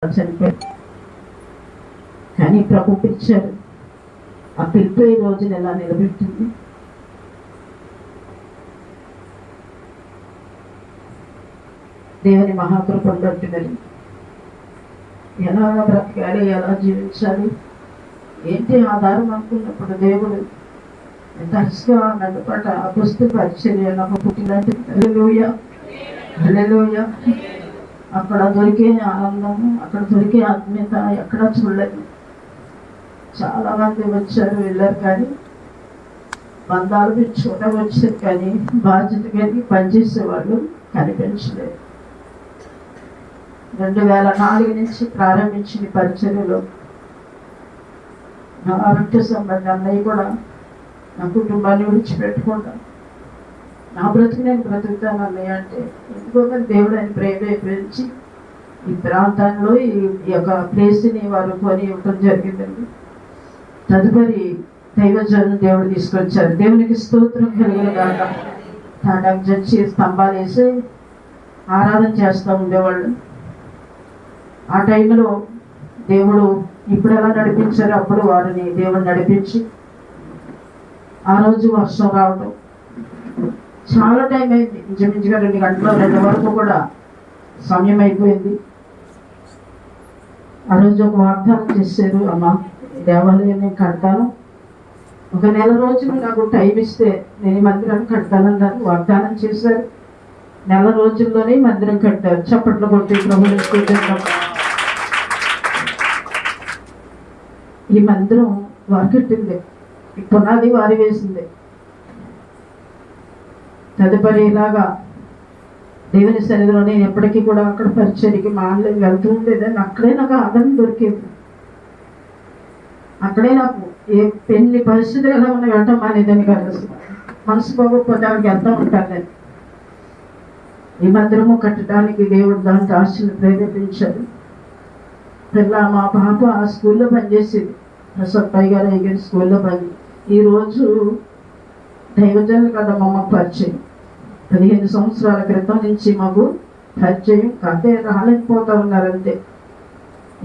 చనిపోయారు. కానీ ప్రభు పిలిచారు. ఆ పిలుపు ఈ రోజున ఎలా నిలబెట్టింది? దేవుని మహాకృప ఉండట్టున్నది. ఎలా బ్రతకాలి, ఎలా జీవించాలి, ఏంటి ఆధారం అనుకున్నప్పుడు దేవుడు తరచుగా నడుపట ఆ పుస్తక పరిచర్య నాకు పుట్టినట్టు. హల్లెలూయా, హల్లెలూయా. అక్కడ దొరికే ఆనందము, అక్కడ దొరికే ఆత్మీయత ఎక్కడ చూడలేదు. చాలా మంది వచ్చారు వెళ్ళారు, కానీ బంధాలు మీరు చూడవచ్చారు, కానీ బాధ్యత కలిగి పనిచేసేవాళ్ళు కనిపించలేదు. 2004 నుంచి ప్రారంభించిన పరిచర్యలో నా ఆరోగ్య సంబంధం అన్నయ్య కూడా నా కుటుంబాన్ని విడిచిపెట్టకుండా నా బ్రతుకు నేను బ్రతుకుతాను అన్నయ్య అంటే, ఎందుకో దేవుడు ఆయన ప్రేరేపించి ఈ ప్రాంతంలో ఈ యొక్క ప్లేస్ని వారు కొని ఇవ్వటం జరిగిందండి. తదుపరి దైవజనం దేవుడు తీసుకొచ్చారు. దేవునికి స్తోత్రం కలుగునుగాక. తాటాకు చచ్చి స్తంభాలు వేసి ఆరాధన చేస్తూ ఉండేవాళ్ళు. ఆ టైంలో దేవుడు ఇప్పుడు ఎలా నడిపించారో అప్పుడు వారిని దేవుడు నడిపించి ఆ రోజు వర్షం రావడం చాలా టైం అయింది. ఇంచుమించుగా 2 గంటల 2 వరకు కూడా సమయం అయిపోయింది. ఆ రోజు ఒక వాగ్దానం చేశారు, అమ్మ దేవాలయం నేను కడతాను, 1 నెల రోజులు నాకు టైం ఇస్తే నేను మందిరాన్ని కడతానన్నారు. వాగ్దానం చేశారు. 1 నెల రోజుల్లోనే మందిరం కట్టారు. చప్పట్లు కొట్టి ప్రభుత్వం. ఈ మందిరం వారు కట్టింది, ఈ పునాది వారి వేసింది. తదుపరి ఇలాగా దేవుని సన్నిధిలో నేను ఎప్పటికీ కూడా అక్కడ పరిచర్యకి మానలేదు, వెళ్తూ ఉండేదాన్ని. అక్కడే నాకు ఆదరణ దొరికేది. అక్కడే నాకు ఎన్ని పరిస్థితులు ఎలా ఉన్నాయి వెంట మానేదాన్ని కాదు. మనసు పోకపోతే వెళ్తూ ఉంటాను నేను. ఈ మందిరము కట్టడానికి దేవుడు దాంట్లో ఆశలు ప్రేరేపించాడు. పిల్ల మా పాప ఆ స్కూల్లో పనిచేసేది. ప్రసప్పయ్య గారు అయ్యారు స్కూల్లో పని. ఈరోజు దైవజనులు కదా మాకు పరిచయం. 15 సంవత్సరాల క్రితం నుంచి మాకు పరిచయం. అంతే రాలేకపోతా ఉన్నారంతే.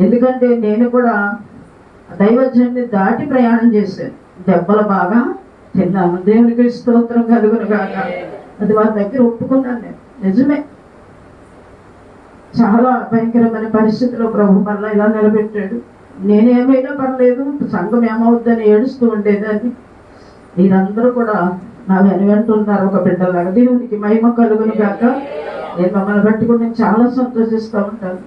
ఎందుకంటే నేను కూడా దైవజన్ని దాటి ప్రయాణం చేశాను. దెబ్బలు బాగా తిన్నాను. దేవునికి స్తోత్రం కలుగును కాక. అది వారి దగ్గర ఒప్పుకున్నాను నేను. నిజమే, చాలా భయంకరమైన పరిస్థితిలో ప్రభు మళ్ళీ ఇలా నిలబెట్టాడు. నేనేమైనా పర్లేదు, సంఘం ఏమవుద్దని ఏడుస్తూ ఉండేదాన్ని. మీరందరూ కూడా నా వెనువెంటున్నారు ఒక బిడ్డలాగా. దేవునికి మహిమ కలుగును కాక. నేను మమ్మల్ని బట్టి కూడా నేను చాలా సంతోషిస్తూ ఉంటాను.